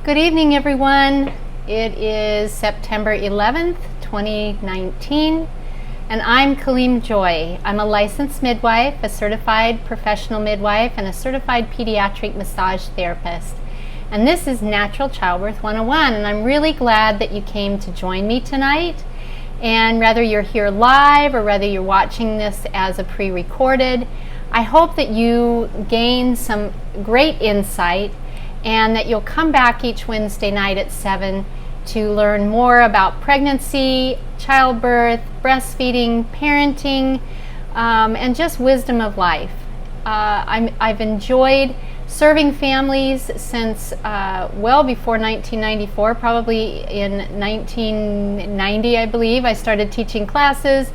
Good evening, everyone. It is September 11th, 2019, and I'm Kaleem Joy. I'm a licensed midwife, a certified professional midwife, and a certified pediatric massage therapist. And this is Natural Childbirth 101, and I'm really glad that you came to join me tonight. And whether you're here live or whether you're watching this as a pre-recorded, I hope that you gain some great insight and that you'll come back each Wednesday night at 7 to learn more about pregnancy, childbirth, breastfeeding, parenting, and just wisdom of life. I've enjoyed serving families since well before 1994, probably in 1990, I believe. I started teaching classes,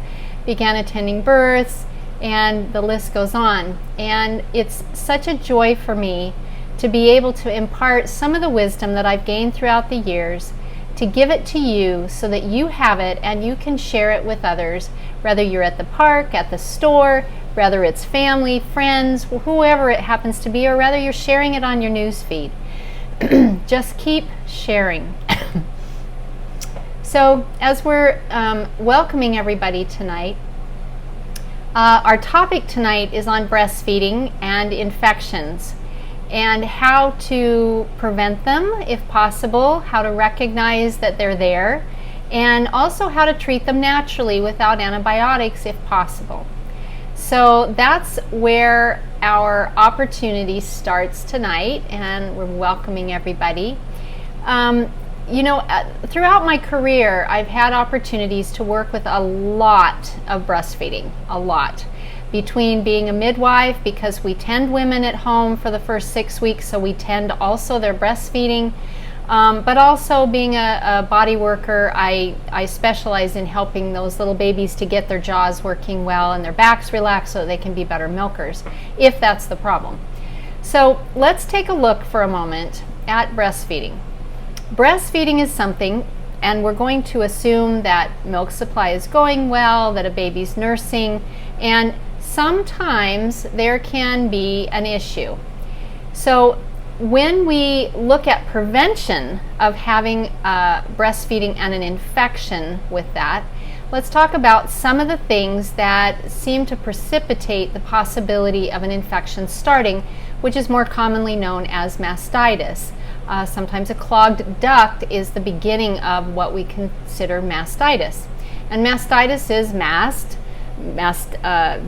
began attending births, and the list goes on. And it's such a joy for me to be able to impart some of the wisdom that I've gained throughout the years, to give it to you so that you have it and you can share it with others, whether you're at the park, at the store, whether it's family, friends, whoever it happens to be, or whether you're sharing it on your news feed. Just keep sharing. So as we're welcoming everybody tonight, our topic tonight is on breastfeeding and infections, and how to prevent them if possible, how to recognize that they're there, and also how to treat them naturally without antibiotics if possible. So that's where our opportunity starts tonight, and we're welcoming everybody. Throughout my career, I've had opportunities to work with a lot of breastfeeding, a lot. Between being a midwife, because we tend women at home for the first 6 weeks, so we tend also their breastfeeding, but also being a body worker, I specialize in helping those little babies to get their jaws working well and their backs relaxed so that they can be better milkers, if that's the problem. So let's take a look for a moment at breastfeeding. Breastfeeding is something, and we're going to assume that milk supply is going well, that a baby's nursing, and sometimes there can be an issue. So when we look at prevention of having breastfeeding and an infection with that, let's talk about some of the things that seem to precipitate the possibility of an infection starting, which is more commonly known as mastitis. Sometimes a clogged duct is the beginning of what we consider mastitis. And mastitis is mast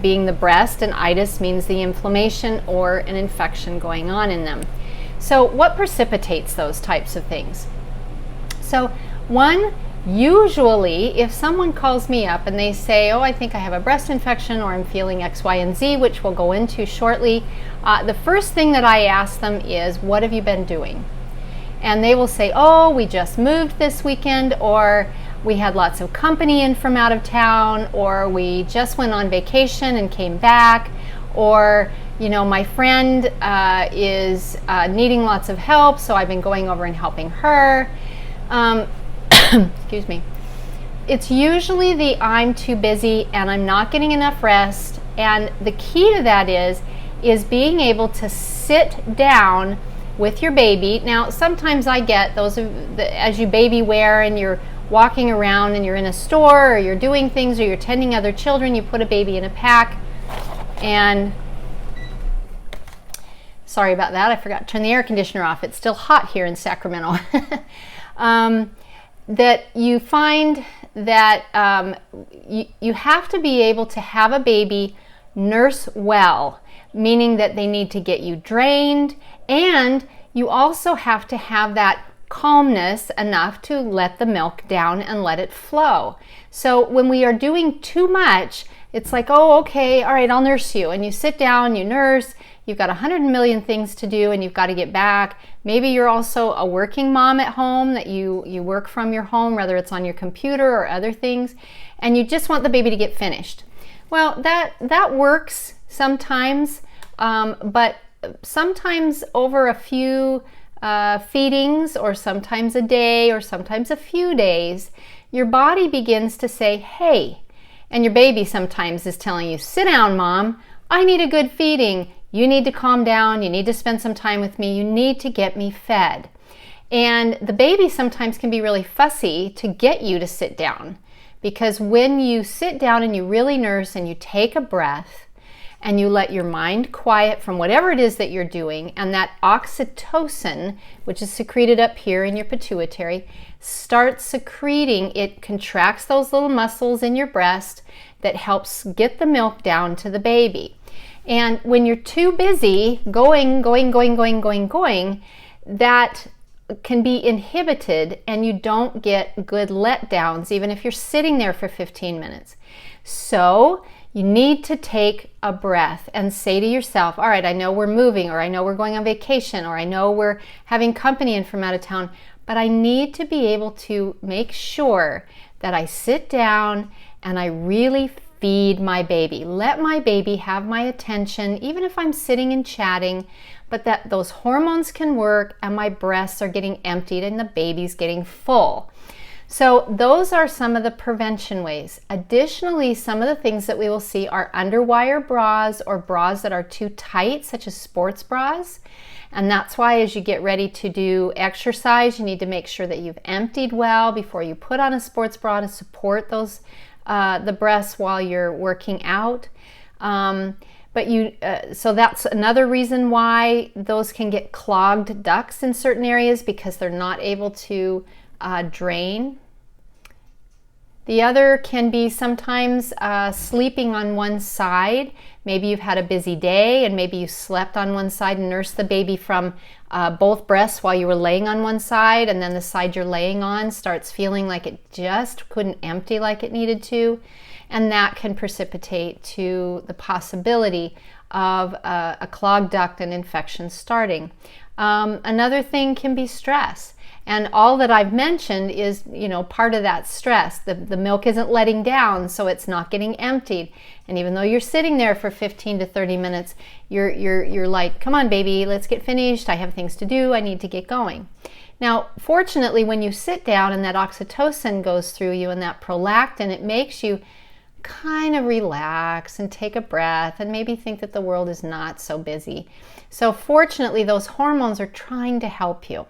being the breast, and itis means the inflammation or an infection going on in them. So what precipitates those types of things? So one, usually if someone calls me up and they say, oh, I think I have a breast infection, or I'm feeling X, Y, and Z, which we'll go into shortly, the first thing that I ask them is, what have you been doing? And they will say, oh, we just moved this weekend, or we had lots of company in from out of town, or we just went on vacation and came back, or my friend is needing lots of help, so I've been going over and helping her. Excuse me. It's usually the I'm too busy and I'm not getting enough rest, and the key to that is being able to sit down with your baby. Now, sometimes I get those as you baby wear and you're walking around and you're in a store, or you're doing things, or you're tending other children, you put a baby in a pack, and sorry about that, I forgot to turn the air conditioner off. It's still hot here in Sacramento. That you find that you have to be able to have a baby nurse well, meaning that they need to get you drained, and you also have to have that calmness enough to let the milk down and let it flow. So when we are doing too much, it's like, oh, okay, all right, I'll nurse you. And you sit down, you nurse, you've got 100 million things to do, and you've got to get back. Maybe you're also a working mom at home, that you work from your home, whether it's on your computer or other things, and you just want the baby to get finished. Well, that works sometimes, but sometimes over a few feedings, or sometimes a day, or sometimes a few days, your body begins to say, hey, and your baby sometimes is telling you, sit down, mom, I need a good feeding. You need to calm down. You need to spend some time with me. You need to get me fed. And the baby sometimes can be really fussy to get you to sit down, because when you sit down and you really nurse and you take a breath and you let your mind quiet from whatever it is that you're doing, and that oxytocin, which is secreted up here in your pituitary, starts secreting, it contracts those little muscles in your breast that helps get the milk down to the baby. And when you're too busy going, that can be inhibited and you don't get good letdowns, even if you're sitting there for 15 minutes. So you need to take a breath and say to yourself, all right, I know we're moving, or I know we're going on vacation, or I know we're having company in from out of town, but I need to be able to make sure that I sit down and I really feed my baby. Let my baby have my attention, even if I'm sitting and chatting, but that those hormones can work and my breasts are getting emptied and the baby's getting full. So those are some of the prevention ways. Additionally, some of the things that we will see are underwire bras, or bras that are too tight, such as sports bras. And that's why as you get ready to do exercise, you need to make sure that you've emptied well before you put on a sports bra to support those the breasts while you're working out. So that's another reason why those can get clogged ducts in certain areas, because they're not able to drain. The other can be sometimes sleeping on one side. Maybe you've had a busy day and maybe you slept on one side and nursed the baby from both breasts while you were laying on one side, and then the side you're laying on starts feeling like it just couldn't empty like it needed to. And that can precipitate to the possibility of a clogged duct and infection starting. Another thing can be stress. And all that I've mentioned is, part of that stress. The milk isn't letting down, so it's not getting emptied. And even though you're sitting there for 15 to 30 minutes, you're like, come on, baby, let's get finished. I have things to do. I need to get going. Now, fortunately, when you sit down and that oxytocin goes through you and that prolactin, it makes you kind of relax and take a breath and maybe think that the world is not so busy. So fortunately, those hormones are trying to help you.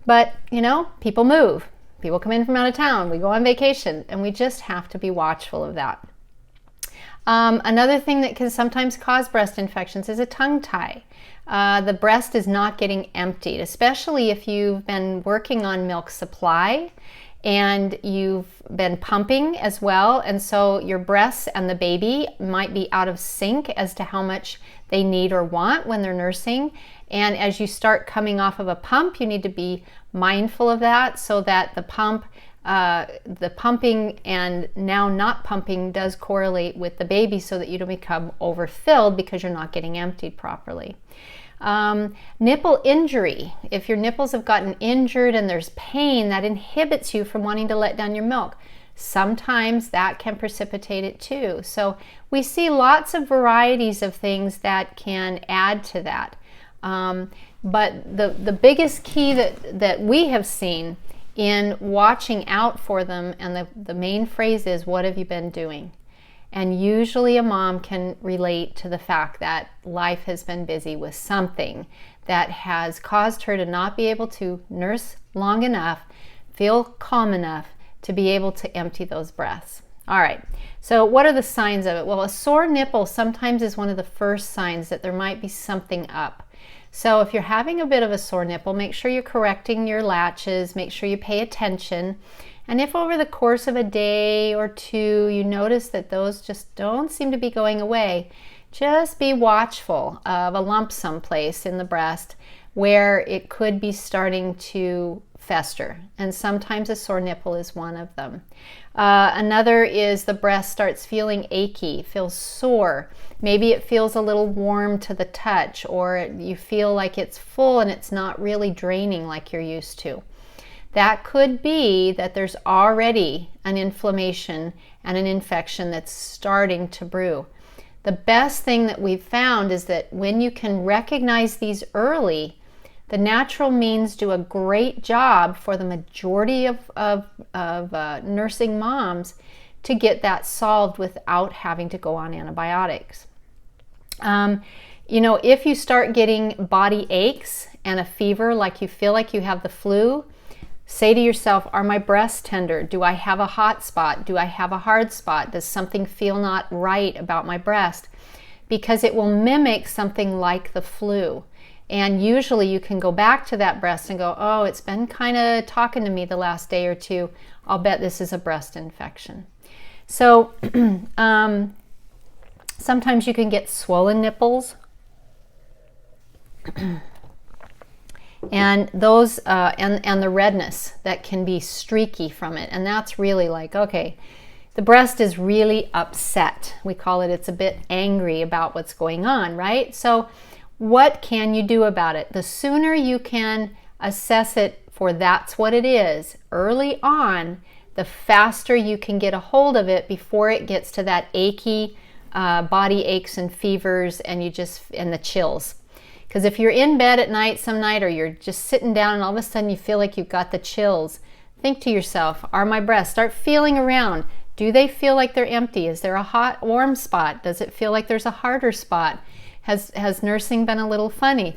But, people move. People come in from out of town. We go on vacation, and we just have to be watchful of that. Another thing that can sometimes cause breast infections is a tongue tie. The breast is not getting emptied, especially if you've been working on milk supply and you've been pumping as well. And so your breasts and the baby might be out of sync as to how much they need or want when they're nursing. And as you start coming off of a pump, you need to be mindful of that, so that the pumping and now not pumping does correlate with the baby, so that you don't become overfilled because you're not getting emptied properly. Nipple injury. If your nipples have gotten injured and there's pain, that inhibits you from wanting to let down your milk. Sometimes that can precipitate it too. So we see lots of varieties of things that can add to that. But the biggest key that we have seen in watching out for them, and the main phrase is, what have you been doing? And usually a mom can relate to the fact that life has been busy with something that has caused her to not be able to nurse long enough, feel calm enough to be able to empty those breaths. All right, so what are the signs of it? Well, a sore nipple sometimes is one of the first signs that there might be something up. So if you're having a bit of a sore nipple, make sure you're correcting your latches, make sure you pay attention. And if over the course of a day or two you notice that those just don't seem to be going away, just be watchful of a lump someplace in the breast where it could be starting to fester. And sometimes a sore nipple is one of them. Another is the breast starts feeling achy, feels sore. Maybe it feels a little warm to the touch, or you feel like it's full and it's not really draining like you're used to. That could be that there's already an inflammation and an infection that's starting to brew. The best thing that we've found is that when you can recognize these early, the natural means do a great job for the majority of nursing moms to get that solved without having to go on antibiotics. If you start getting body aches and a fever, like you feel like you have the flu, say to yourself, are my breasts tender? Do I have a hot spot? Do I have a hard spot? Does something feel not right about my breast? Because it will mimic something like the flu. And usually you can go back to that breast and go, oh, it's been kind of talking to me the last day or two. I'll bet this is a breast infection. So sometimes you can get swollen nipples. And those and the redness that can be streaky from it. And that's really like, okay, the breast is really upset. We call it, it's a bit angry about what's going on, right? So what can you do about it? The sooner you can assess it for that's what it is early on, the faster you can get a hold of it before it gets to that achy body aches and fevers and the chills. Because if you're in bed at night some night, or you're just sitting down and all of a sudden you feel like you've got the chills, think to yourself, are my breasts? Start feeling around. Do they feel like they're empty? Is there a hot, warm spot? Does it feel like there's a harder spot? Has nursing been a little funny?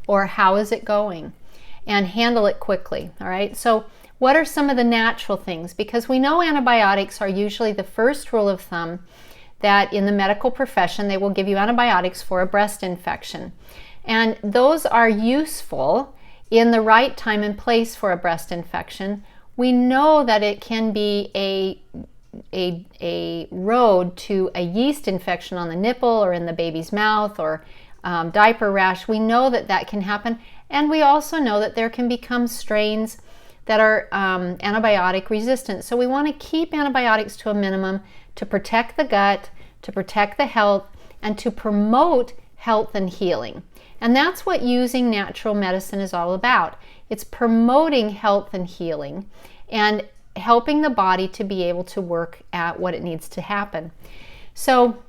Or how is it going? And handle it quickly, all right? So what are some of the natural things? Because we know antibiotics are usually the first rule of thumb that in the medical profession, they will give you antibiotics for a breast infection. And those are useful in the right time and place for a breast infection. We know that it can be a road to a yeast infection on the nipple or in the baby's mouth, or diaper rash. We know that that can happen. And we also know that there can become strains that are antibiotic resistant. So we want to keep antibiotics to a minimum to protect the gut, to protect the health, and to promote health and healing. And that's what using natural medicine is all about. It's promoting health and healing and helping the body to be able to work at what it needs to happen. So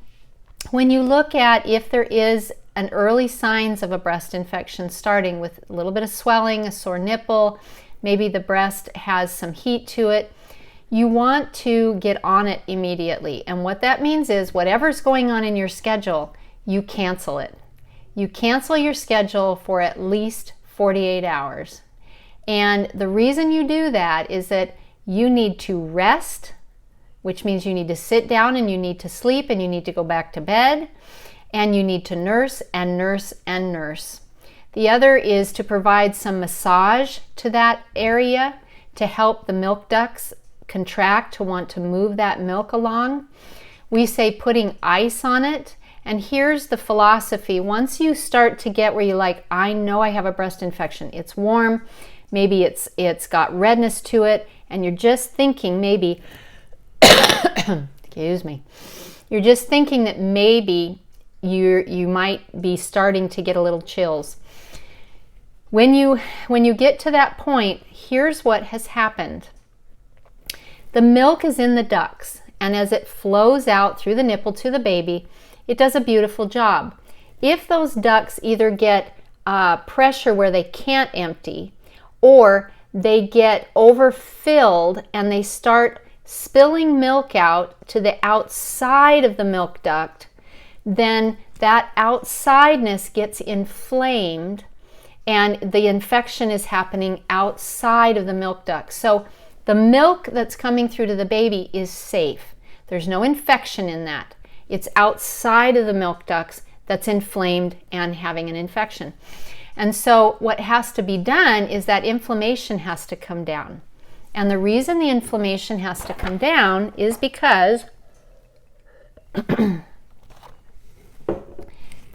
when you look at if there is an early signs of a breast infection starting with a little bit of swelling, a sore nipple, maybe the breast has some heat to it, you want to get on it immediately. And what that means is whatever's going on in your schedule, you cancel it. You cancel your schedule for at least 48 hours. And the reason you do that is that you need to rest, which means you need to sit down and you need to sleep and you need to go back to bed, and you need to nurse and nurse and nurse. The other is to provide some massage to that area to help the milk ducts contract to want to move that milk along. We say putting ice on it. And here's the philosophy. Once you start to get where you're like, I know I have a breast infection. It's warm. Maybe it's got redness to it. And you're just thinking maybe, excuse me, you're just thinking that maybe you might be starting to get a little chills. When you get to that point, here's what has happened. The milk is in the ducts, and as it flows out through the nipple to the baby, it does a beautiful job. If those ducts either get pressure where they can't empty, or they get overfilled and they start spilling milk out to the outside of the milk duct, then that outsideness gets inflamed and the infection is happening outside of the milk duct. So the milk that's coming through to the baby is safe. There's no infection in that. It's outside of the milk ducts that's inflamed and having an infection. And so what has to be done is that inflammation has to come down. And the reason the inflammation has to come down is because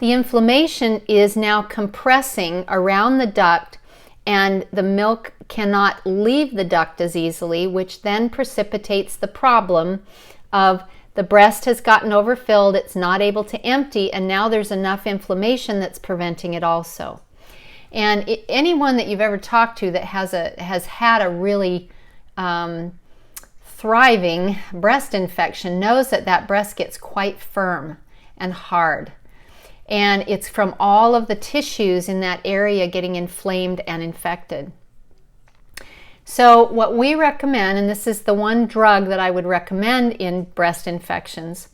the inflammation is now compressing around the duct, and the milk cannot leave the duct as easily, which then precipitates the problem of the breast has gotten overfilled, it's not able to empty, and now there's enough inflammation that's preventing it also. And anyone that you've ever talked to that has had a really thriving breast infection knows that breast gets quite firm and hard. And it's from all of the tissues in that area getting inflamed and infected. So what we recommend, and this is the one drug that I would recommend in breast infections,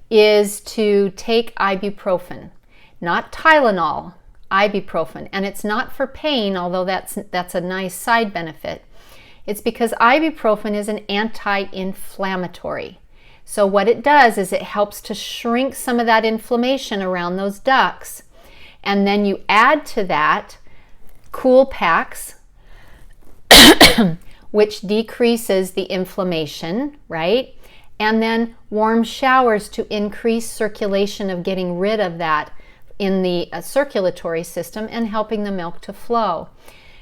is to take ibuprofen. Not Tylenol, ibuprofen. And it's not for pain, although that's a nice side benefit. It's because ibuprofen is an anti-inflammatory. So what it does is it helps to shrink some of that inflammation around those ducts. And then you add to that cool packs, which decreases the inflammation, right? And then warm showers to increase circulation of getting rid of that in the circulatory system and helping the milk to flow.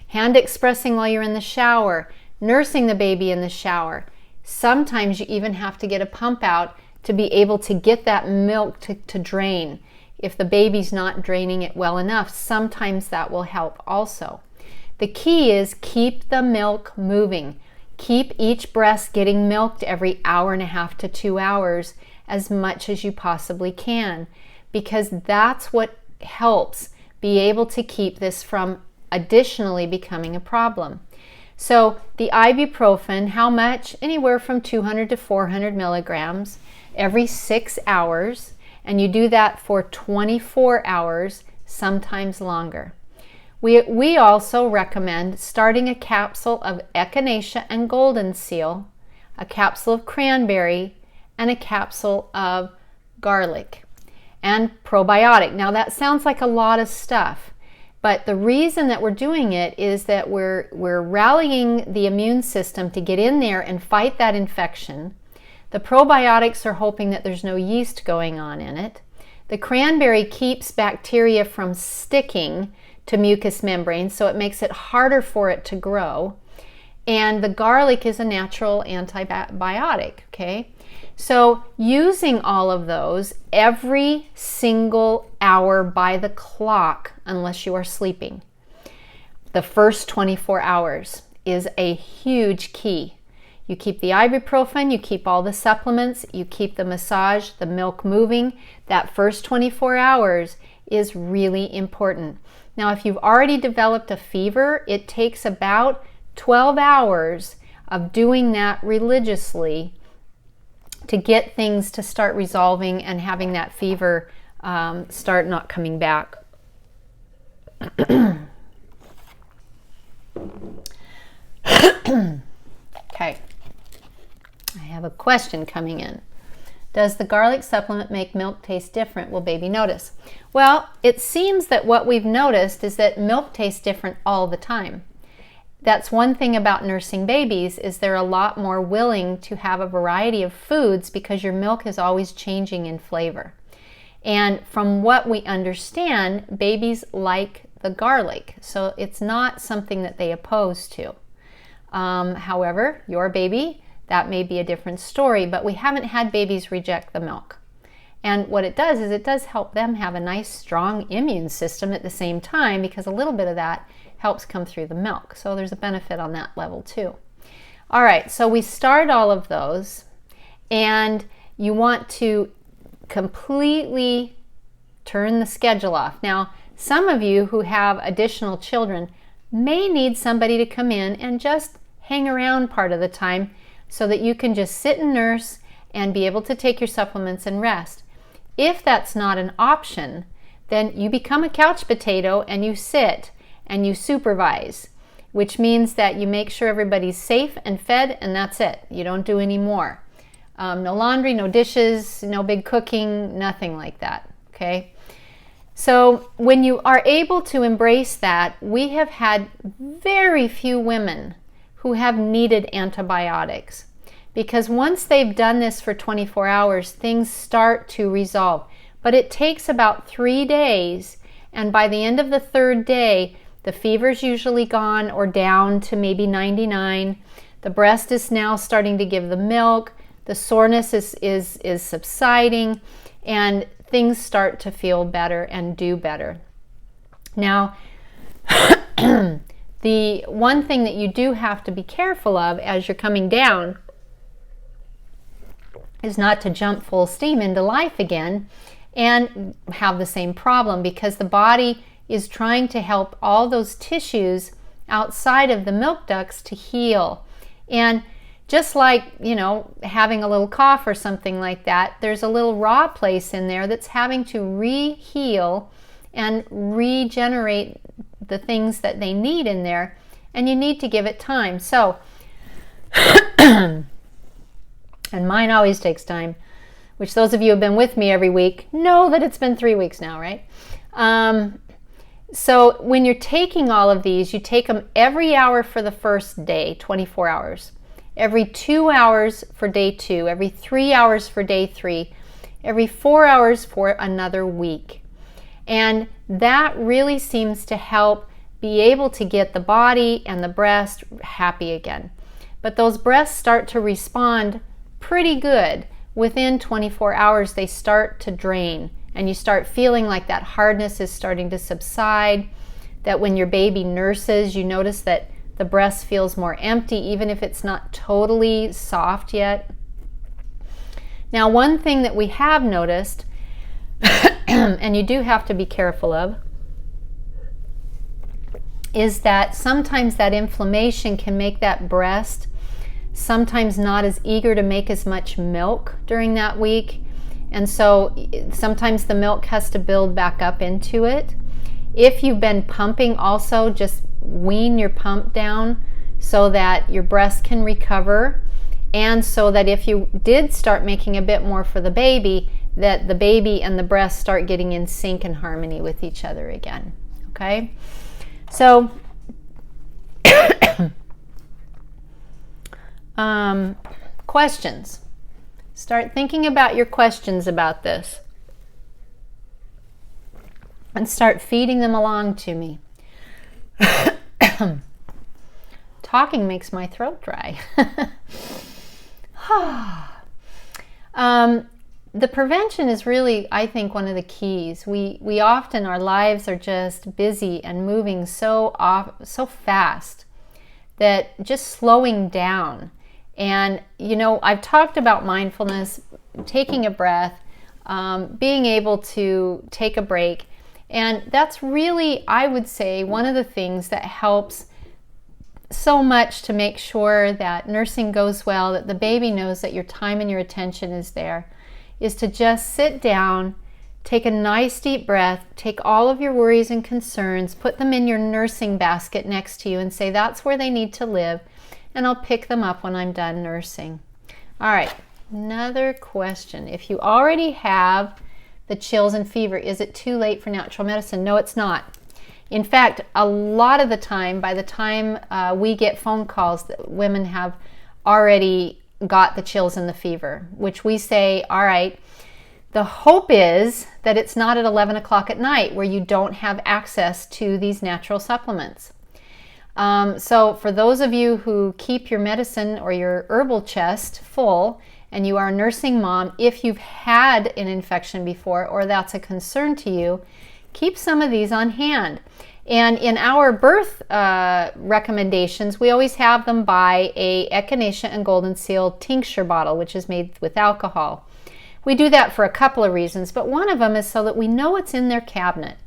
Hand expressing while you're in the shower, nursing the baby in the shower. Sometimes you even have to get a pump out to be able to get that milk to drain. If the baby's not draining it well enough, sometimes that will help also. The key is keep the milk moving. Keep each breast getting milked every hour and a half to 2 hours as much as you possibly can, because that's what helps be able to keep this from additionally becoming a problem. So the ibuprofen, how much? Anywhere from 200 to 400 milligrams every 6 hours, and you do that for 24 hours, sometimes longer. We also recommend starting a capsule of echinacea and golden seal, a capsule of cranberry, and a capsule of garlic and probiotic. Now that sounds like a lot of stuff, but the reason that we're doing it is that we're rallying the immune system to get in there and fight that infection. The probiotics are hoping that there's no yeast going on in it. The cranberry keeps bacteria from sticking to mucous membranes, so it makes it harder for it to grow. And the garlic is a natural antibiotic, okay? So using all of those every single hour by the clock, unless you are sleeping, the first 24 hours is a huge key. You keep the ibuprofen, you keep all the supplements, you keep the massage, the milk moving. That first 24 hours is really important. Now, if you've already developed a fever, it takes about 12 hours of doing that religiously to get things to start resolving and having that fever start not coming back. Okay, I have a question coming in. Does the garlic supplement make milk taste different? Will baby notice? Well, it seems that what we've noticed is that milk tastes different all the time. That's one thing about nursing babies, is they're a lot more willing to have a variety of foods because your milk is always changing in flavor. And from what we understand, babies like the garlic, so it's not something that they oppose to. However, your baby, that may be a different story, but we haven't had babies reject the milk. And what it does is it does help them have a nice, strong immune system at the same time, because a little bit of that helps come through the milk. So there's a benefit on that level too. All right, so we start all of those, and you want to completely turn the schedule off. Now, some of you who have additional children may need somebody to come in and just hang around part of the time so that you can just sit and nurse and be able to take your supplements and rest. If that's not an option, then you become a couch potato and you sit and you supervise, which means that you make sure everybody's safe and fed, and that's it. You don't do any more. No laundry, no dishes, no big cooking, nothing like that, okay? So when you are able to embrace that, we have had very few women who have needed antibiotics, because once they've done this for 24 hours, things start to resolve. But it takes about 3 days, and by the end of the 3rd day, the fever's usually gone or down to maybe 99. The breast is now starting to give the milk. The soreness is subsiding, and things start to feel better and do better. Now, the one thing that you do have to be careful of as you're coming down is not to jump full steam into life again and have the same problem, because the body is trying to help all those tissues outside of the milk ducts to heal. And just like, you know, having a little cough or something like that, there's a little raw place in there that's having to re-heal and regenerate the things that they need in there, and you need to give it time. So, and mine always takes time, which those of you who have been with me every week know that it's been 3 weeks now, right? So when you're taking all of these, you take them every hour for the first day, 24 hours, every 2 hours for day 2, every 3 hours for day 3, every 4 hours for another week. And that really seems to help be able to get the body and the breast happy again. But those breasts start to respond pretty good. Within 24 hours, they start to drain, and you start feeling like that hardness is starting to subside, that when your baby nurses, you notice that the breast feels more empty, even if it's not totally soft yet. Now, one thing that we have noticed, and you do have to be careful of, is that sometimes that inflammation can make that breast sometimes not as eager to make as much milk during that week. And so sometimes the milk has to build back up into it. If you've been pumping, also just wean your pump down so that your breast can recover, and so that if you did start making a bit more for the baby, that the baby and the breast start getting in sync and harmony with each other again. Okay? So questions. Start thinking about your questions about this and start feeding them along to me. Talking makes my throat dry. The prevention is really, I think, one of the keys. We often, our lives are just busy and moving so fast that just slowing down. And, you know, I've talked about mindfulness, taking a breath, being able to take a break. And that's really, I would say, one of the things that helps so much to make sure that nursing goes well, that the baby knows that your time and your attention is there, is to just sit down, take a nice deep breath, take all of your worries and concerns, put them in your nursing basket next to you and say that's where they need to live, and I'll pick them up when I'm done nursing. All right, another question. If you already have the chills and fever, is it too late for natural medicine? No, it's not. In fact, a lot of the time, by the time we get phone calls, that women have already got the chills and the fever, which we say, all right, the hope is that it's not at 11 o'clock at night where you don't have access to these natural supplements. So for those of you who keep your medicine or your herbal chest full and you are a nursing mom, if you've had an infection before or that's a concern to you, keep some of these on hand. And in our birth recommendations, we always have them buy a echinacea and golden seal tincture bottle, which is made with alcohol. We do that for a couple of reasons, but one of them is so that we know it's in their cabinet.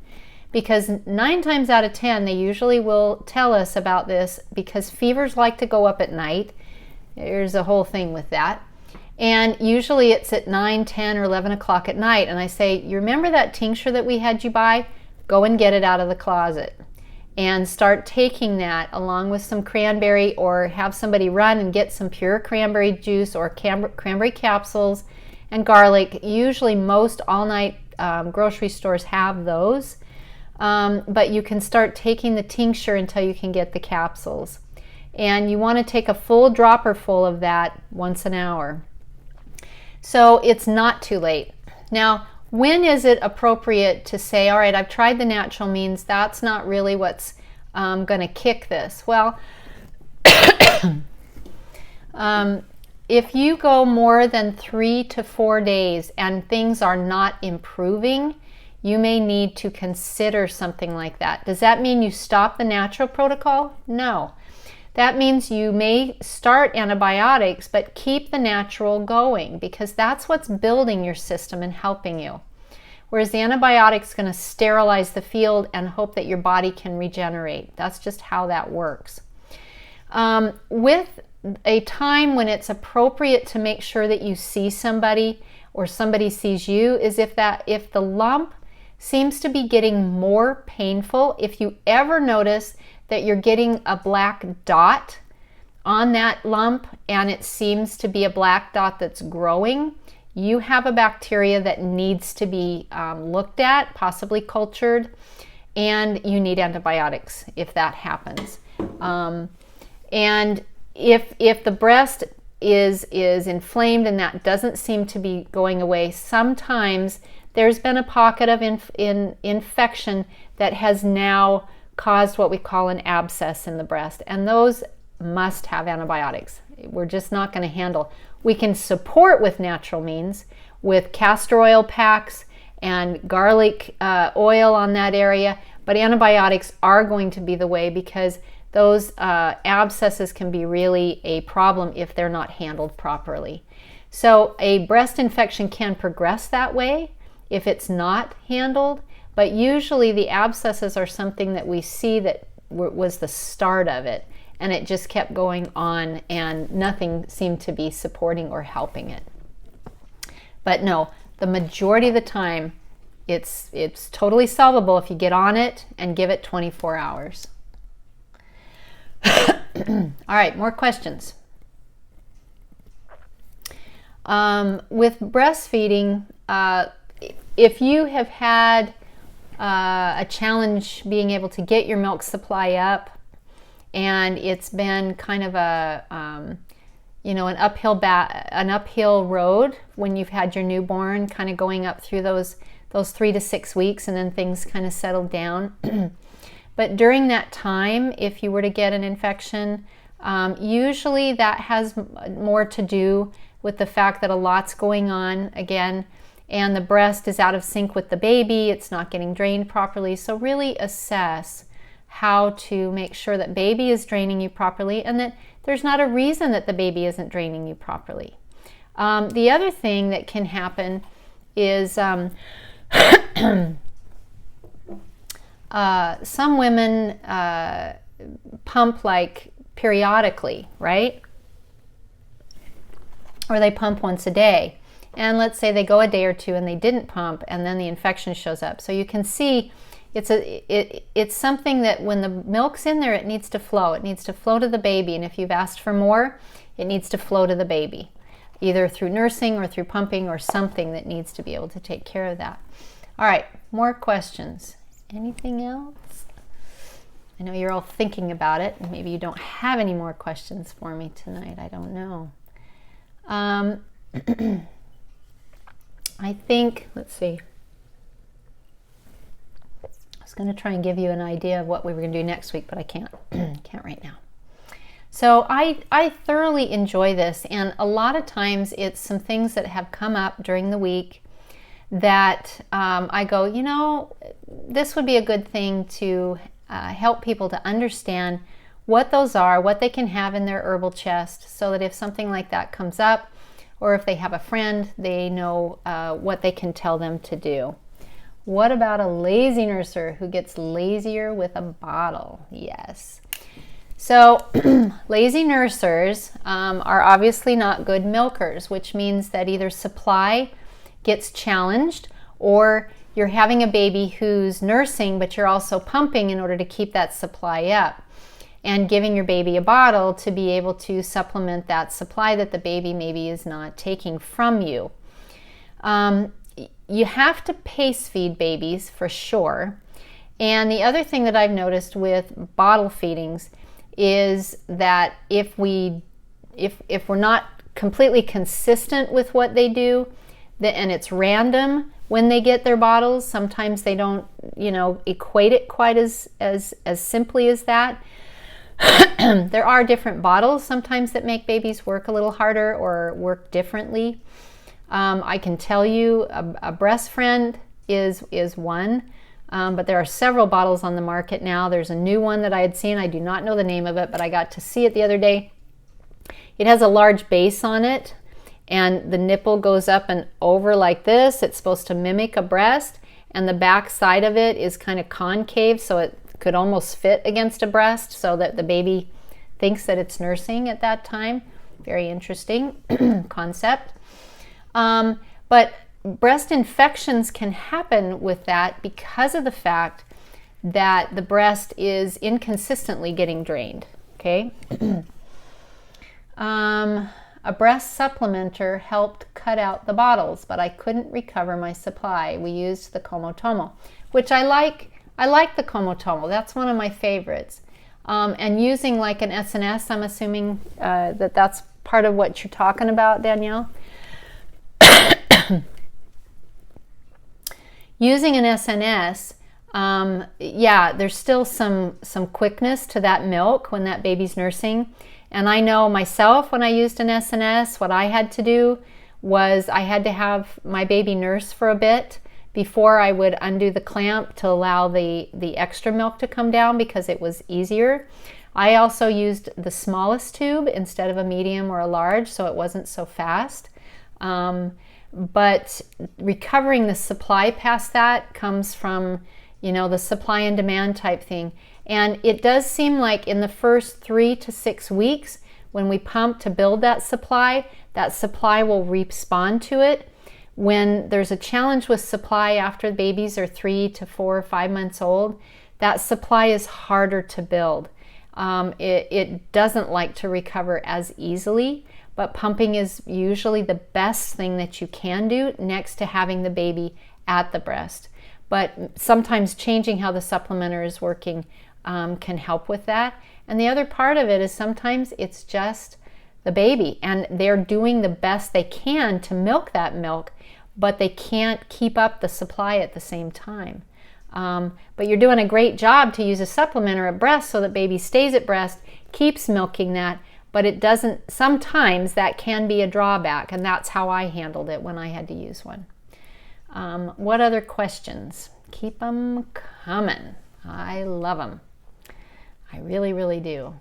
Because 9 times out of 10, they usually will tell us about this because fevers like to go up at night. There's a whole thing with that. And usually it's at 9, 10, or 11 o'clock at night. And I say, you remember that tincture that we had you buy? Go and get it out of the closet. And start taking that along with some cranberry, or have somebody run and get some pure cranberry juice or cranberry capsules and garlic. Usually most all-night grocery stores have those. But you can start taking the tincture until you can get the capsules. And you want to take a full dropper full of that once an hour. So it's not too late. Now, when is it appropriate to say, all right, I've tried the natural means, that's not really what's going to kick this? Well, if you go more than 3 to 4 days and things are not improving, you may need to consider something like that. Does that mean you stop the natural protocol? No. That means you may start antibiotics, but keep the natural going, because that's what's building your system and helping you. Whereas the antibiotic's going to sterilize the field and hope that your body can regenerate. That's just how that works. With a time when it's appropriate to make sure that you see somebody or somebody sees you is if the lump seems to be getting more painful. If you ever notice that you're getting a black dot on that lump and it seems to be a black dot that's growing, you have a bacteria that needs to be looked at, possibly cultured, and you need antibiotics if that happens. And if the breast is inflamed and that doesn't seem to be going away, sometimes there's been a pocket of infection that has now caused what we call an abscess in the breast, and those must have antibiotics. We're just not going to handle. We can support with natural means, with castor oil packs and garlic oil on that area, but antibiotics are going to be the way, because those abscesses can be really a problem if they're not handled properly. So a breast infection can progress that way if it's not handled, but usually the abscesses are something that we see that was the start of it, and it just kept going on and nothing seemed to be supporting or helping it. But no, the majority of the time it's totally solvable if you get on it and give it 24 hours. All right, more questions. With breastfeeding, if you have had a challenge being able to get your milk supply up, and it's been kind of a an uphill road when you've had your newborn, kind of going up through those 3 to 6 weeks, and then things kind of settled down. But during that time, if you were to get an infection, usually that has more to do with the fact that a lot's going on again, and the breast is out of sync with the baby. It's not getting drained properly. So really assess how to make sure that baby is draining you properly, and that there's not a reason that the baby isn't draining you properly. The other thing that can happen is some women pump like periodically, right? Or they pump once a day. And let's say they go a day or two and they didn't pump, and then the infection shows up. So you can see it's something that when the milk's in there, it needs to flow. It needs to flow to the baby. And if you've asked for more, it needs to flow to the baby, either through nursing or through pumping or something that needs to be able to take care of that. All right, more questions. Anything else? I know you're all thinking about it, and maybe you don't have any more questions for me tonight. I don't know. I think, let's see. I was going to try and give you an idea of what we were going to do next week, but I can't. Can't right now. So I thoroughly enjoy this, and a lot of times it's some things that have come up during the week that I go, you know, this would be a good thing to help people to understand what those are, what they can have in their herbal chest, so that if something like that comes up, or if they have a friend, they know what they can tell them to do. What about a lazy nurser who gets lazier with a bottle? Yes. So lazy nursers are obviously not good milkers, which means that either supply gets challenged, or you're having a baby who's nursing, but you're also pumping in order to keep that supply up, and giving your baby a bottle to be able to supplement that supply that the baby maybe is not taking from you. You have to pace feed babies for sure. And the other thing that I've noticed with bottle feedings is that if we're not completely consistent with what they do, and it's random when they get their bottles, sometimes they don't, equate it quite as simply as that. There are different bottles sometimes that make babies work a little harder or work differently. I can tell you a breast friend is one, but there are several bottles on the market now. There's a new one that I had seen. I do not know the name of it, but I got to see it the other day. It has a large base on it, and the nipple goes up and over like this. It's supposed to mimic a breast, and the back side of it is kind of concave, so it could almost fit against a breast, so that the baby thinks that it's nursing at that time. Very interesting concept. But breast infections can happen with that because of the fact that the breast is inconsistently getting drained, okay? A breast supplementer helped cut out the bottles, but I couldn't recover my supply. We used the Komotomo, which I like. I like the Komotomo. That's one of my favorites. And using like an SNS, I'm assuming that that's part of what you're talking about, Danielle. Using an SNS, yeah, there's still some quickness to that milk when that baby's nursing. And I know myself, when I used an SNS, what I had to do was I had to have my baby nurse for a bit before I would undo the clamp to allow the extra milk to come down, because it was easier. I also used the smallest tube instead of a medium or a large, so it wasn't so fast. But recovering the supply past that comes from, you know, the supply and demand type thing. And it does seem like in the first 3 to 6 weeks, when we pump to build that supply will respond to it. When there's a challenge with supply after babies are 3 to 4 or 5 months old, that supply is harder to build. It doesn't like to recover as easily, but pumping is usually the best thing that you can do next to having the baby at the breast. But sometimes changing how the supplementer is working can help with that. And the other part of it is sometimes it's just the baby, and they're doing the best they can to milk that milk, but they can't keep up the supply at the same time. But you're doing a great job to use a supplementer at breast so that baby stays at breast, keeps milking that, but it doesn't, sometimes that can be a drawback, and that's how I handled it when I had to use one. What other questions? Keep them coming. I love them. I really, really do.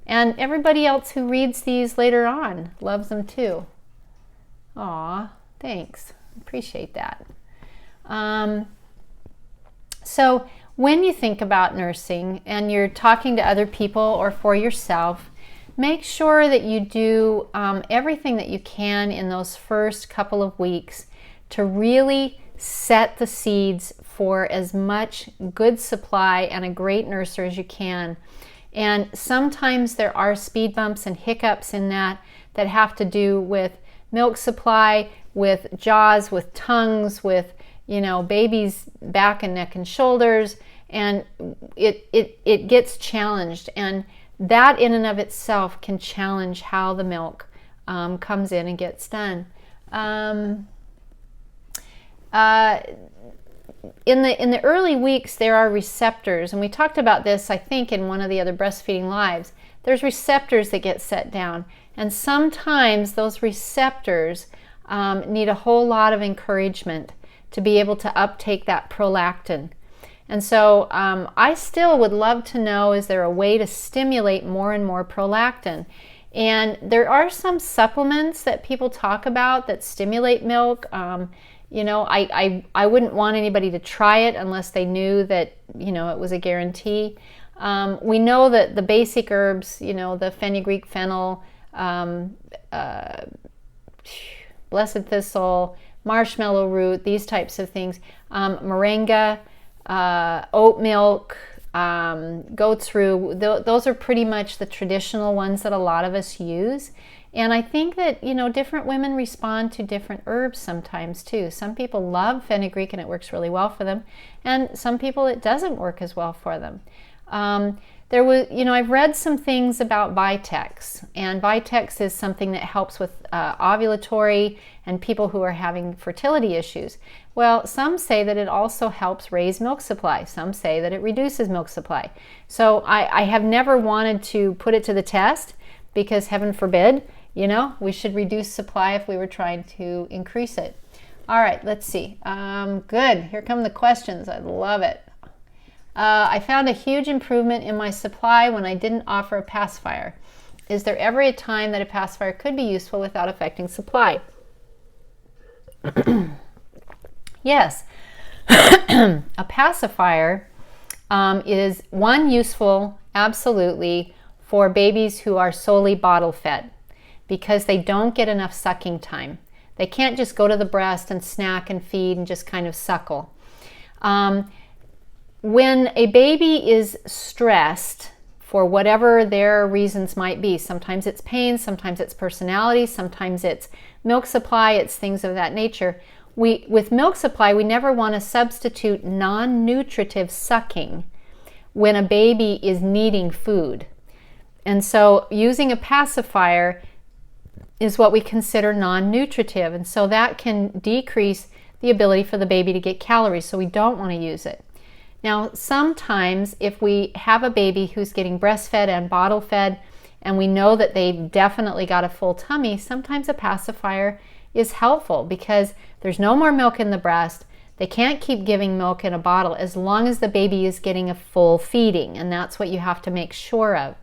And everybody else who reads these later on loves them too. Aw, thanks. Appreciate that. So when you think about nursing and you're talking to other people or for yourself, make sure that you do everything that you can in those first couple of weeks to really set the seeds for as much good supply and a great nurser as you can. And sometimes there are speed bumps and hiccups in that have to do with milk supply, with jaws, with tongues, with, you know, baby's back and neck and shoulders, and it gets challenged. And that in and of itself can challenge how the milk comes in and gets done. In the early weeks, there are receptors, and we talked about this, I think, in one of the other breastfeeding lives. There's receptors that get set down, and sometimes those receptors need a whole lot of encouragement to be able to uptake that prolactin. And so I still would love to know, is there a way to stimulate more and more prolactin? And there are some supplements that people talk about that stimulate milk. You know, I wouldn't want anybody to try it unless they knew that, you know, it was a guarantee. We know that the basic herbs, you know, the fenugreek, fennel, blessed thistle, marshmallow root, these types of things, moringa, oat milk, goat's rue, those are pretty much the traditional ones that a lot of us use. And I think that, you know, different women respond to different herbs sometimes too. Some people love fenugreek and it works really well for them, and some people it doesn't work as well for them. There was, you know, I've read some things about Vitex, and Vitex is something that helps with ovulatory and people who are having fertility issues. Well, some say that it also helps raise milk supply. Some say that it reduces milk supply. So I have never wanted to put it to the test, because heaven forbid, you know, we should reduce supply if we were trying to increase it. All right, let's see. Good, here come the questions. I love it. I found a huge improvement in my supply when I didn't offer a pacifier. Is there ever a time that a pacifier could be useful without affecting supply? Yes. A pacifier is one useful, absolutely, for babies who are solely bottle fed, because they don't get enough sucking time. They can't just go to the breast and snack and feed and just kind of suckle. When a baby is stressed, for whatever their reasons might be, sometimes it's pain, sometimes it's personality, sometimes it's milk supply, it's things of that nature. With milk supply, we never want to substitute non-nutritive sucking when a baby is needing food. And so using a pacifier is what we consider non-nutritive, and so that can decrease the ability for the baby to get calories, so we don't want to use it. Now, sometimes if we have a baby who's getting breastfed and bottle fed, and we know that they've definitely got a full tummy, sometimes a pacifier is helpful because there's no more milk in the breast. They can't keep giving milk in a bottle as long as the baby is getting a full feeding, and that's what you have to make sure of.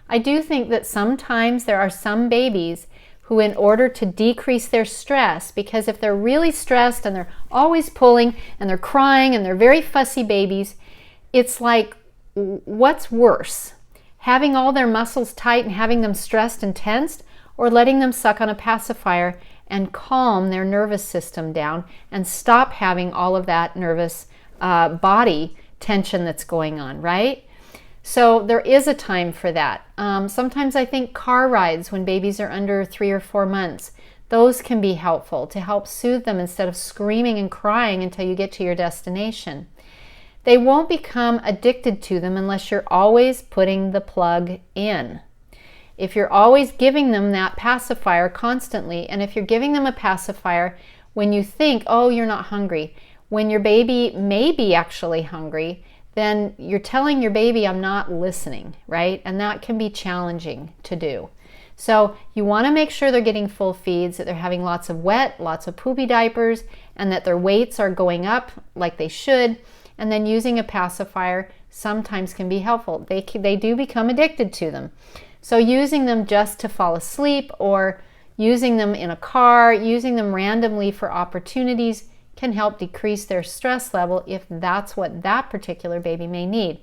I do think that sometimes there are some babies who, in order to decrease their stress, because if they're really stressed and they're always pulling and they're crying and they're very fussy babies, it's like, what's worse? Having all their muscles tight and having them stressed and tensed, or letting them suck on a pacifier and calm their nervous system down and stop having all of that nervous body tension that's going on, right? So there is a time for that. Sometimes I think car rides when babies are under 3 or 4 months, those can be helpful to help soothe them instead of screaming and crying until you get to your destination. They won't become addicted to them unless you're always putting the plug in. If you're always giving them that pacifier constantly, and if you're giving them a pacifier when you think, oh, you're not hungry, when your baby may be actually hungry, then you're telling your baby, I'm not listening, right? And that can be challenging to do. So you want to make sure they're getting full feeds, that they're having lots of wet, lots of poopy diapers, and that their weights are going up like they should. And then using a pacifier sometimes can be helpful. They do become addicted to them. So using them just to fall asleep, or using them in a car, using them randomly for opportunities, can help decrease their stress level if that's what that particular baby may need.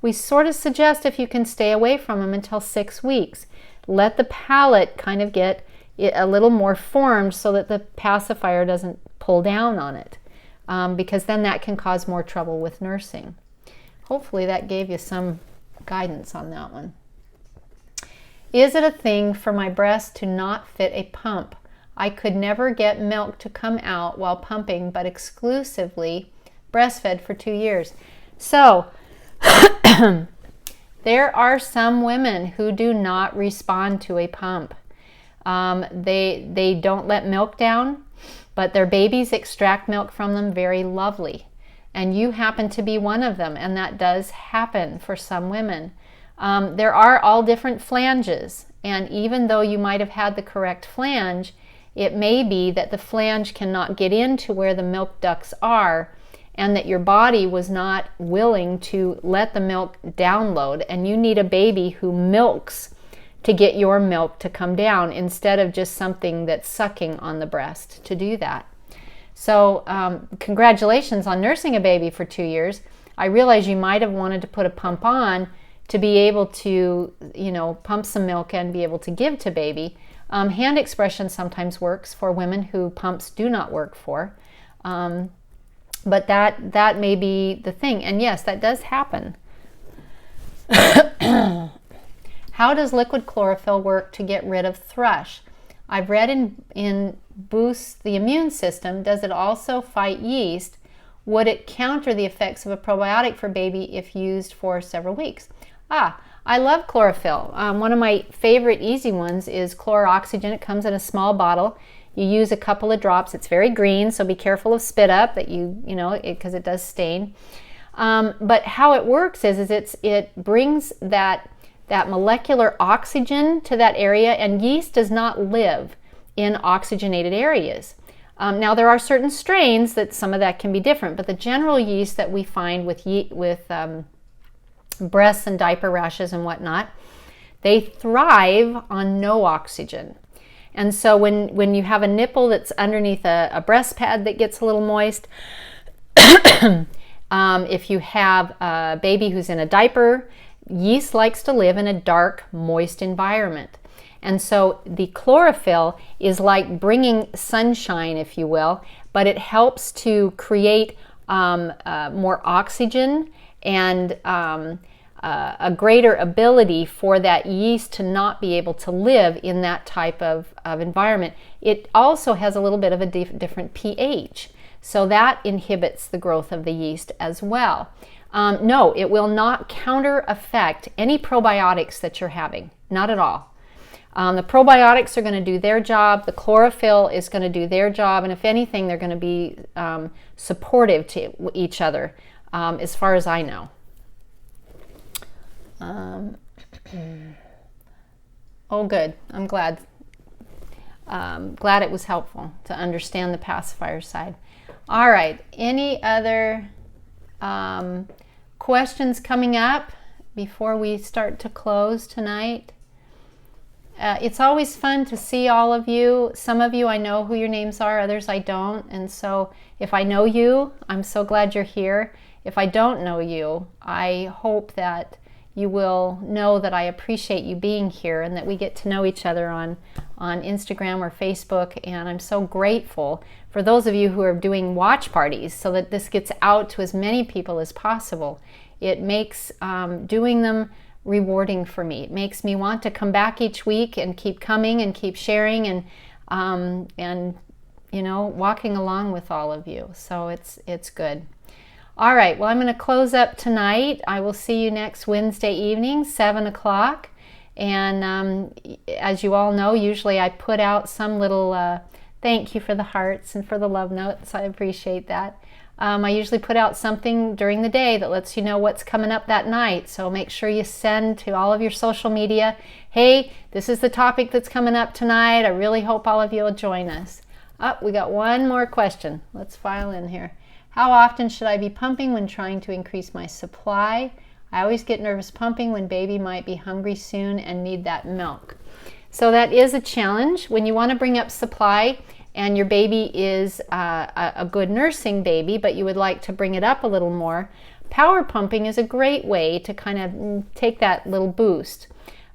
We sort of suggest if you can stay away from them until 6 weeks. Let the palate kind of get a little more formed so that the pacifier doesn't pull down on it, because then that can cause more trouble with nursing. Hopefully that gave you some guidance on that one. Is it a thing for my breast to not fit a pump? I could never get milk to come out while pumping, but exclusively breastfed for 2 years. So there are some women who do not respond to a pump. They don't let milk down, but their babies extract milk from them very lovely. And you happen to be one of them, and that does happen for some women. There are all different flanges, and even though you might have had the correct flange, it may be that the flange cannot get into where the milk ducts are, and that your body was not willing to let the milk download, and you need a baby who milks to get your milk to come down instead of just something that's sucking on the breast to do that. So congratulations on nursing a baby for 2 years. I realize you might have wanted to put a pump on to be able to, pump some milk and be able to give to baby. Hand expression sometimes works for women who pumps do not work for. But that may be the thing. And yes, that does happen. How does liquid chlorophyll work to get rid of thrush? I've read in boosts the immune system. Does it also fight yeast? Would it counter the effects of a probiotic for baby if used for several weeks? I love chlorophyll. One of my favorite easy ones is chloroxygen. It comes in a small bottle. You use a couple of drops. It's very green, so be careful of spit up that because it does stain. But how it works is it brings that molecular oxygen to that area, and yeast does not live in oxygenated areas. Now there are certain strains that some of that can be different, but the general yeast that we find with breasts and diaper rashes and whatnot, they thrive on no oxygen. And so when you have a nipple that's underneath a breast pad that gets a little moist, if you have a baby who's in a diaper, yeast likes to live in a dark, moist environment. And so the chlorophyll is like bringing sunshine, if you will, but it helps to create more oxygen and a greater ability for that yeast to not be able to live in that type of environment. It also has a little bit of a different pH, so that inhibits the growth of the yeast as well. No, it will not counter affect any probiotics that you're having, not at all. The probiotics are going to do their job, the chlorophyll is going to do their job, and if anything, they're going to be supportive to each other, as far as I know. Oh, good. I'm glad. Glad it was helpful to understand the pacifier side. All right. Any other questions coming up before we start to close tonight? It's always fun to see all of you. Some of you I know who your names are, others I don't. And so if I know you, I'm so glad you're here. If I don't know you, I hope that you will know that I appreciate you being here and that we get to know each other on Instagram or Facebook. And I'm so grateful for those of you who are doing watch parties so that this gets out to as many people as possible. It makes doing them rewarding for me. It makes me want to come back each week and keep coming and keep sharing and you know, walking along with all of you. So it's good. All right, well, I'm going to close up tonight. I will see you next Wednesday evening, 7 o'clock. And as you all know, usually I put out some little thank you for the hearts and for the love notes. I appreciate that. I usually put out something during the day that lets you know what's coming up that night. So make sure you send to all of your social media, hey, this is the topic that's coming up tonight. I really hope all of you will join us. Oh, we got one more question. Let's file in here. How often should I be pumping when trying to increase my supply? I always get nervous pumping when baby might be hungry soon and need that milk. So that is a challenge when you want to bring up supply and your baby is a good nursing baby, but you would like to bring it up a little more. Power pumping is a great way to kind of take that little boost.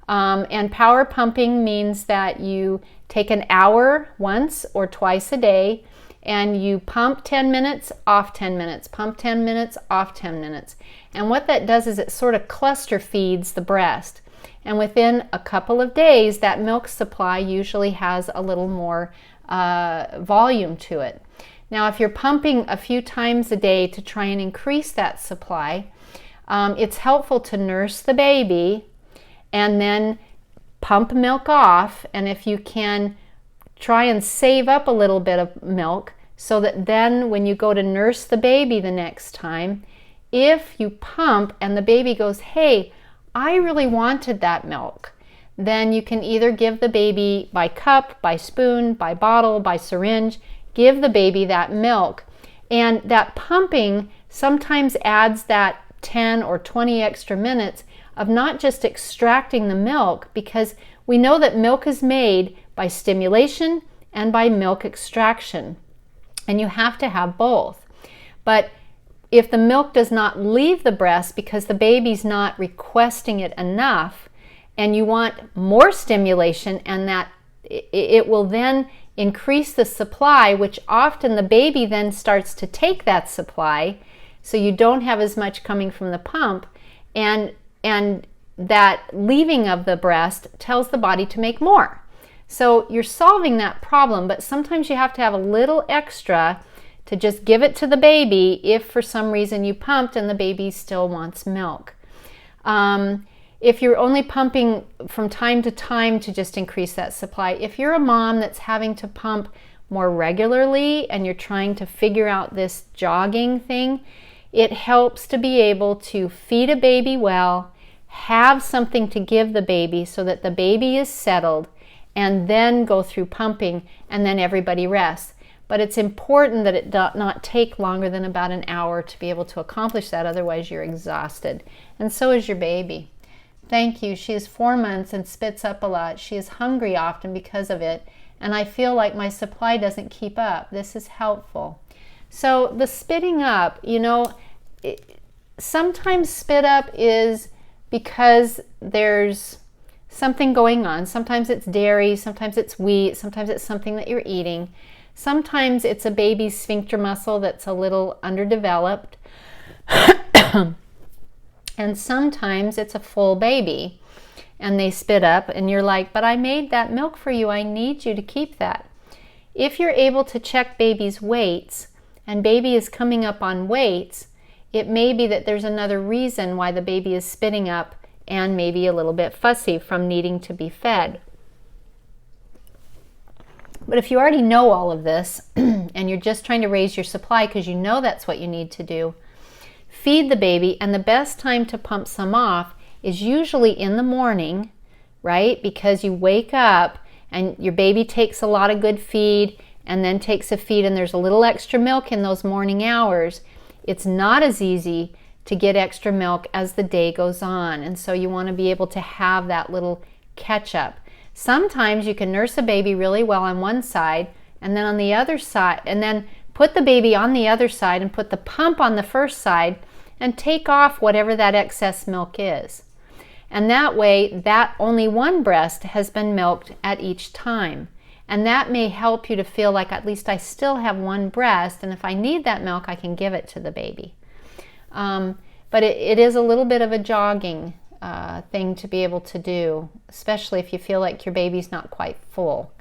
And power pumping means that you take an hour once or twice a day and you pump 10 minutes, off 10 minutes, pump 10 minutes, off 10 minutes. And what that does is it sort of cluster feeds the breast. And within a couple of days, that milk supply usually has a little more volume to it. Now, if you're pumping a few times a day to try and increase that supply, it's helpful to nurse the baby and then pump milk off. And if you can, try and save up a little bit of milk so that then when you go to nurse the baby the next time, if you pump and the baby goes, hey, I really wanted that milk, then you can either give the baby by cup, by spoon, by bottle, by syringe, give the baby that milk. And that pumping sometimes adds that 10 or 20 extra minutes of not just extracting the milk, because we know that milk is made by stimulation and by milk extraction. And you have to have both. But if the milk does not leave the breast because the baby's not requesting it enough, and you want more stimulation, and that it will then increase the supply, which often the baby then starts to take that supply, so you don't have as much coming from the pump, and that leaving of the breast tells the body to make more. So you're solving that problem, but sometimes you have to have a little extra to just give it to the baby if for some reason you pumped and the baby still wants milk. If you're only pumping from time to time to just increase that supply, if you're a mom that's having to pump more regularly and you're trying to figure out this jogging thing, it helps to be able to feed a baby well, have something to give the baby so that the baby is settled, and then go through pumping, and then everybody rests. But it's important that it not take longer than about an hour to be able to accomplish that, otherwise you're exhausted. And so is your baby. Thank you. She is 4 months and spits up a lot. She is hungry often because of it, and I feel like my supply doesn't keep up. This is helpful. So the spitting up, you know, sometimes spit up is because there's something going on. Sometimes it's dairy, sometimes it's wheat, sometimes it's something that you're eating. Sometimes it's a baby's sphincter muscle that's a little underdeveloped. And sometimes it's a full baby and they spit up and you're like, but I made that milk for you. I need you to keep that. If you're able to check baby's weights and baby is coming up on weights, it may be that there's another reason why the baby is spitting up and maybe a little bit fussy from needing to be fed. But if you already know all of this and you're just trying to raise your supply because you know that's what you need to do, feed the baby, and the best time to pump some off is usually in the morning, right? Because you wake up and your baby takes a lot of good feed and then takes a feed and there's a little extra milk in those morning hours. It's not as easy to get extra milk as the day goes on, and so you want to be able to have that little catch up. Sometimes you can nurse a baby really well on one side and then on the other side, and then put the baby on the other side and put the pump on the first side and take off whatever that excess milk is. And that way, that only one breast has been milked at each time. And that may help you to feel like at least I still have one breast, and if I need that milk, I can give it to the baby. But it is a little bit of a jogging thing to be able to do, especially if you feel like your baby's not quite full.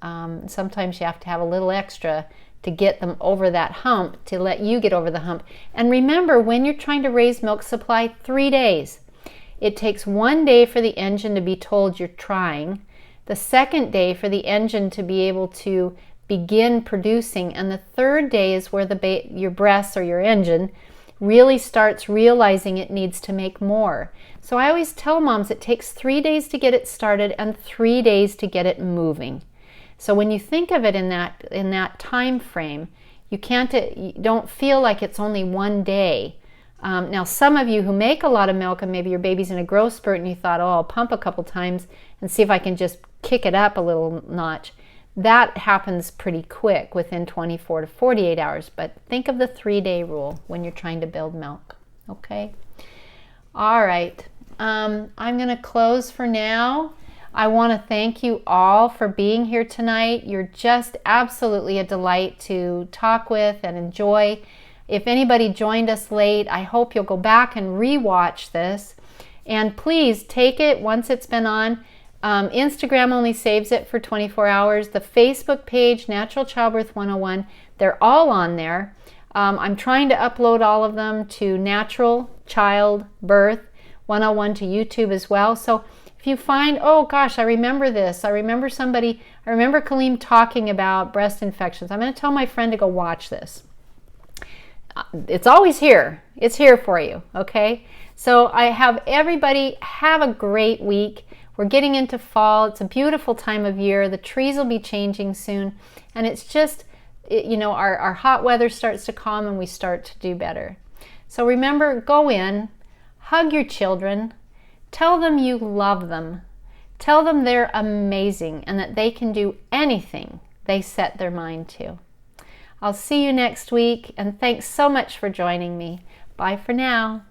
Sometimes you have to have a little extra to get them over that hump, to let you get over the hump. And remember, when you're trying to raise milk supply, 3 days. It takes 1 day for the engine to be told you're trying, the second day for the engine to be able to begin producing, and the third day is where your breasts or your engine really starts realizing it needs to make more. So I always tell moms it takes 3 days to get it started and 3 days to get it moving. So when you think of it in that time frame, you don't feel like it's only 1 day. Now, some of you who make a lot of milk and maybe your baby's in a growth spurt and you thought, oh, I'll pump a couple times and see if I can just kick it up a little notch. That happens pretty quick, within 24 to 48 hours. But think of the 3-day rule when you're trying to build milk, okay? All right, I'm going to close for now. I want to thank you all for being here tonight. You're just absolutely a delight to talk with and enjoy. If anybody joined us late, I hope you'll go back and re-watch this. And please take it once it's been on. Instagram only saves it for 24 hours. The Facebook page, Natural Childbirth 101, they're all on there. I'm trying to upload all of them to Natural Childbirth 101 to YouTube as well. So if you find, oh gosh, I remember this. I remember Kaleem talking about breast infections. I'm going to tell my friend to go watch this. It's always here. It's here for you, okay? So I have everybody have a great week. We're getting into fall. It's a beautiful time of year. The trees will be changing soon. And it's just, our hot weather starts to calm and we start to do better. So remember, go in, hug your children, tell them you love them, tell them they're amazing and that they can do anything they set their mind to. I'll see you next week, and thanks so much for joining me. Bye for now.